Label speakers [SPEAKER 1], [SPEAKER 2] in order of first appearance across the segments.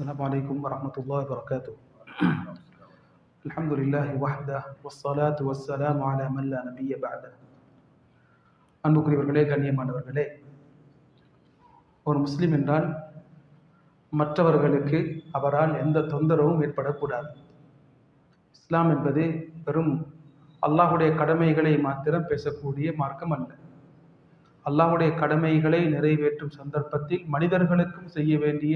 [SPEAKER 1] السلام عليكم ورحمة الله وبركاته. الحمد لله وحده والصلاة والسلام على من لا نبي بعده. அன்புக்குரியவர்களே, கண்ணியமானவர்களே, ஒரு முஸ்லிம் என்றால் மற்றவர்களுக்கு அவரால் எந்த தொந்தரவும் ஏற்படக்கூடாது. இஸ்லாம் என்பது வெறும் அல்லாஹுடைய கடமைகளை மாத்திரம் பேசக்கூடிய மார்க்கம் அல்ல. அல்லாஹுடைய கடமைகளை நிறைவேற்றும் சந்தர்ப்பத்தில் மனிதர்களுக்கும் செய்ய வேண்டிய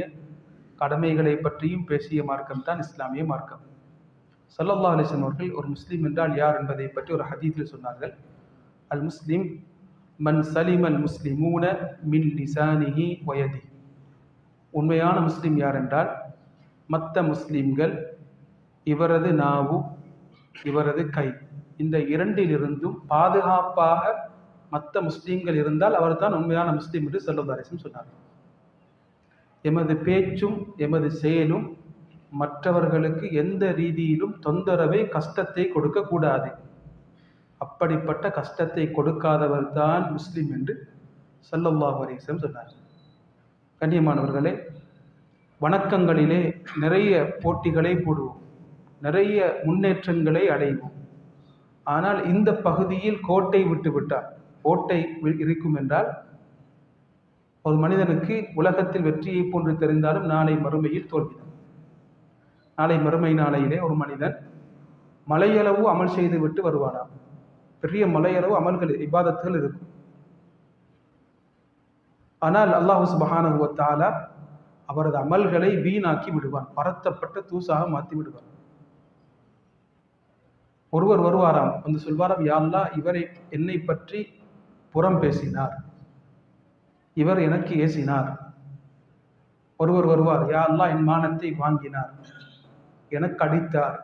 [SPEAKER 1] கடமைகளை பற்றியும் பேசிய மார்க்கம் தான் இஸ்லாமிய மார்க்கம். ஸல்லல்லாஹு அலைஹி வஸல்லம் அவர்கள் ஒரு முஸ்லீம் என்றால் யார் என்பதை பற்றி ஒரு ஹதீஸில் சொன்னார்கள். அல் முஸ்லிம் மன் சலிமல் முஸ்லிமூன மின் லிசானிஹி வயதிஹி. உண்மையான முஸ்லீம் யார் என்றால் மற்ற முஸ்லீம்கள் இவரது நாவு இவரது கை இந்த இரண்டிலிருந்தும் பாதுகாப்பாக மற்ற முஸ்லீம்கள் இருந்தால் அவர் தான் உண்மையான முஸ்லீம் என்று ஸல்லல்லாஹு அலைஹி வஸல்லம் சொன்னார்கள். எமது பேச்சும் எமது செயலும் மற்றவர்களுக்கு எந்த ரீதியிலும் தொந்தரவை கஷ்டத்தை கொடுக்கக்கூடாது. அப்படிப்பட்ட கஷ்டத்தை கொடுக்காதவர் தான் முஸ்லிம் என்று ஸல்லல்லாஹு அலைஹி வஸல்லம் சொன்னார். கண்ணியமானவர்களே, வணக்கங்களிலே நிறைய போட்டிகளை போடுவோம், நிறைய முன்னேற்றங்களை அடைவோம். ஆனால் இந்த பகுதியில் கோட்டை விட்டு விட்டால், கோட்டை இருக்கும் என்றால் ஒரு மனிதனுக்கு உலகத்தில் வெற்றியை போன்று தெரிந்தாலும் நாளை மறுமையில் தோல்விதான். நாளை மறுமை நாளையிலே ஒரு மனிதன் மலையளவு அமல் செய்து விட்டு வருவானாம். பெரிய மலையளவு அமல்கள் இபாதத்துகள் இருக்கும். ஆனால் அல்லாஹ் சுப்ஹானஹு வ தஆலா அவரது அமல்களை வீணாக்கி விடுவான், பரத்தப்பட்ட தூசாக மாற்றி விடுவான். ஒருவர் வருவாராம், வந்து சொல்வாராம், யா அல்லாஹ், இவரை என்னை பற்றி புறம் பேசினார், இவர் எனக்கு ஏசினார். ஒருவர் வருவார், யா அல்லாஹ், என் மானத்தை வாங்கினார், எனக்கு அடித்தார்,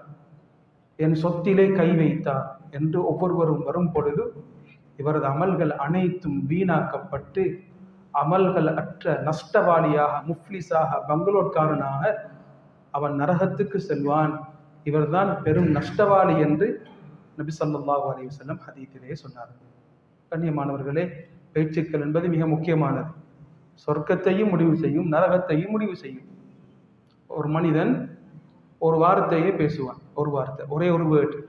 [SPEAKER 1] என் சொத்திலே கை வைத்தார் என்று ஒவ்வொருவரும் வரும் பொழுது இவரது அமல்கள் அனைத்தும் வீணாக்கப்பட்டு அமல்கள் அற்ற நஷ்டவாளியாக, முஃப்லிஸாக, பங்களோட்காரனாக அவன் நரகத்துக்கு செல்வான். இவர்தான் பெரும் நஷ்டவாளி என்று நபி ஸல்லல்லாஹு அலைஹி வஸல்லம் ஹதீஸிலே சொன்னார். கண்ணியமானவர்களே, பேச்சுக்கள் என்பது மிக முக்கியமானது. சொர்க்கத்தையும் முடிவு செய்யும், நரகத்தையும் முடிவு செய்யும். ஒரு மனிதன் ஒரு வார்த்தையை பேசுவான், ஒரு வார்த்தை, ஒரே ஒரு வேர்டு.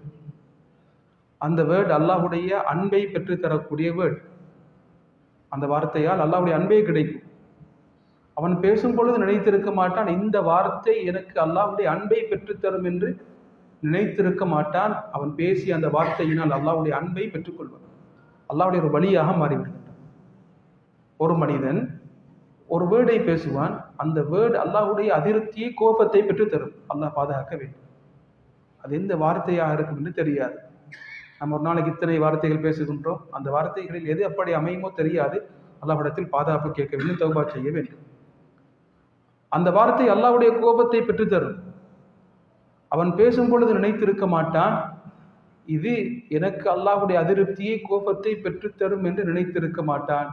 [SPEAKER 1] அந்த வேர்டு அல்லாஹ்வுடைய அன்பை பெற்றுத்தரக்கூடிய வேர்டு. அந்த வார்த்தையால் அல்லாஹ்வுடைய அன்பே கிடைக்கும். அவன் பேசும் பொழுது நினைத்திருக்க மாட்டான், இந்த வார்த்தை எனக்கு அல்லாஹ்வுடைய அன்பை பெற்றுத்தரும் என்று நினைத்திருக்க மாட்டான். அவன் பேசி அந்த வார்த்தையினால் அல்லாஹ்வுடைய அன்பை பெற்றுக்கொள்வான், அல்லாஹ்வுடைய ஒரு வழியாக மாறிவிடுகின்றான். ஒரு மனிதன் ஒரு வேர்டை பேசுவான், அந்த வேர்டு அல்லாஹ்வுடைய அதிருப்தியை, கோபத்தை பெற்று தரும். அல்லாஹ் பாதுகாக்க வேண்டும். அது எந்த வார்த்தையாக இருக்கும் என்று தெரியாது. நம்ம ஒரு நாளைக்கு இத்தனை வார்த்தைகள் பேசுகின்றோம், அந்த வார்த்தைகளில் எது அப்படி அமையுமோ தெரியாது. அல்லாஹ்விடத்தில் பாதுகாப்பு கேட்க வேண்டும், தௌபா செய்ய வேண்டும். அந்த வார்த்தை அல்லாஹ்வுடைய கோபத்தை பெற்று தரும். அவன் பேசும் பொழுது நினைத்திருக்க மாட்டான், இது எனக்கு அல்லாஹ்வுடைய அதிருப்தியை, கோபத்தை பெற்றுத்தரும் என்று நினைத்திருக்க மாட்டான்.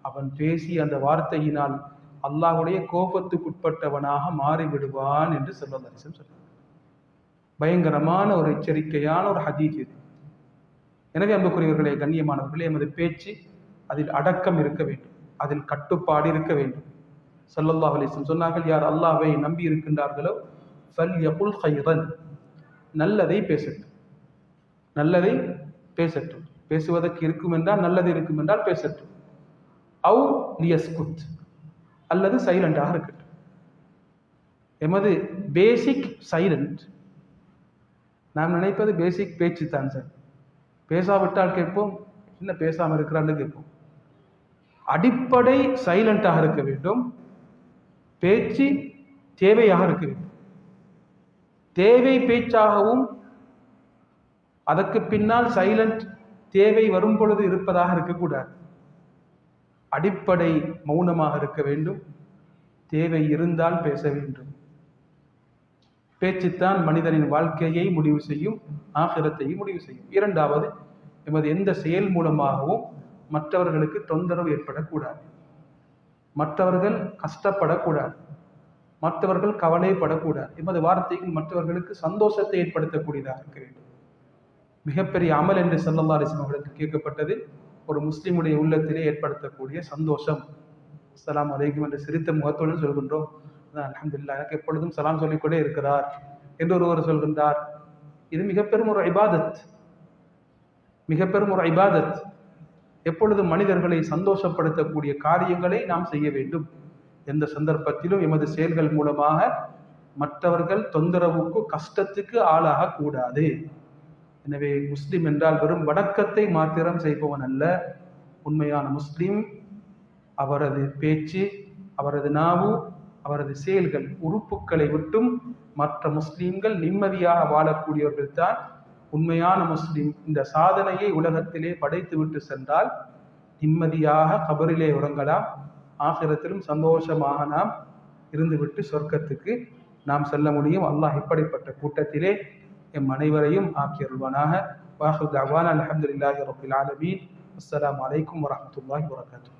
[SPEAKER 1] அவன் பேசி அந்த வார்த்தையினால் அல்லாஹ்வுடைய கோபத்துக்குட்பட்டவனாக மாறிவிடுவான் என்று ஸல்லல்லாஹு அலைஹி வஸல்லம் சொன்னார். பயங்கரமான ஒரு எச்சரிக்கையான ஒரு ஹதீஸ் இது. எனவே அன்புக்குரியவர்களே, கண்ணியமானவர்களே, எமது பேச்சு அதில் அடக்கம் இருக்க வேண்டும், அதில் கட்டுப்பாடு இருக்க வேண்டும். ஸல்லல்லாஹு அலைஹி வஸல்லம் சொன்னார்கள், யார் அல்லாஹ்வை நம்பி இருக்கின்றார்களோ ஃபல்யகுல் கைரன், நல்லதை பேசட்டும், நல்லதை பேசட்டும். பேசுவதற்கு இருக்கும் என்றால், நல்லது இருக்கும் என்றால் பேசட்டும். அவு லியஸ்குத், அல்லது சைலண்டாக இருக்கட்டும். எமது பேசிக் சைலண்ட். நாம் நினைப்பது பேசிக் பேச்சு தான் சார். பேசாவிட்டால் கேட்போம், என்ன பேசாமல் இருக்கிறான்னு கேட்போம். அடிப்படை சைலண்டாக இருக்க வேண்டும். பேச்சு தேவையாக இருக்க வேண்டும். தேவை பேச்சாகவும் அதற்கு பின்னால் சைலண்ட் தேவை வரும் பொழுது இருப்பதாக இருக்கக்கூடாது. அடிப்படை மௌனமாக இருக்க வேண்டும். தேவை இருந்தால் பேச வேண்டும். பேச்சுத்தான் மனிதனின் வாழ்க்கையை முடிவு செய்யும், ஆகிரத்தையும் முடிவு செய்யும். இரண்டாவது, எமது எந்த செயல் மூலமாகவும் மற்றவர்களுக்கு தொந்தரவு ஏற்படக்கூடாது, மற்றவர்கள் கஷ்டப்படக்கூடாது, மற்றவர்கள் கவலைப்படக்கூடாது. எமது வார்த்தைகள் மற்றவர்களுக்கு சந்தோஷத்தை ஏற்படுத்தக்கூடியதாக இருக்க வேண்டும். மிகப்பெரிய அமல் என்று ஸல்லல்லாஹு அலைஹி வஸல்லம் அவர்களுக்கு கேட்கப்பட்டது, ஒரு முஸ்லிமுடைய உள்ளத்திலே ஏற்படுத்தக்கூடிய சந்தோஷம். அஸ்ஸலாமு அலைக்கும் என்று சிரித்த முகத்துடன் சொல்கின்றோம். அல்ஹம்துலில்லாஹ் எனக்கு எப்பொழுதும் சலாம் சொல்லிக்கொண்டே இருக்கிறார் என்று ஒருவர் சொல்கின்றார். இது மிக பெரும் ஒரு இபாதத், மிக பெரும் ஒரு இபாதத். எப்பொழுதும் மனிதர்களை சந்தோஷப்படுத்தக்கூடிய காரியங்களை நாம் செய்ய வேண்டும். எந்த சந்தர்ப்பத்திலும் எமது செயல்கள் மூலமாக மற்றவர்கள் தொந்தரவுக்கு கஷ்டத்துக்கு ஆளாக கூடாது. எனவே முஸ்லிம் என்றால் வெறும் வணக்கத்தை மாத்திரம் செய்பவன் அல்ல. உண்மையான முஸ்லிம் அவரது பேச்சு, அவரது நாவு, அவரது செயல்கள், உறுப்புகளை விட்டும் மற்ற முஸ்லிம்கள் நிம்மதியாக வாழக்கூடியவர்கள் தான் உண்மையான முஸ்லிம். இந்த சாதனையை உலகத்திலே படைத்து விட்டு சென்றால் நிம்மதியாக கபரிலே உறங்கலாம், ஆகிரத்திலும் சந்தோஷமாக நாம் இருந்துவிட்டு சொர்க்கத்துக்கு நாம் செல்ல முடியும். அல்லாஹ் இப்படிப்பட்ட கூட்டத்திலே எம் அனைவரையும் ஆக்கியருள்வானாக. வாஹிரு தஅவானா அல்ஹம்துலில்லாஹி ரப்பில் ஆலமீன். அஸ்ஸலாமு அலைக்கும் வரஹ்மத்துல்லாஹி வபரகாத்துஹு.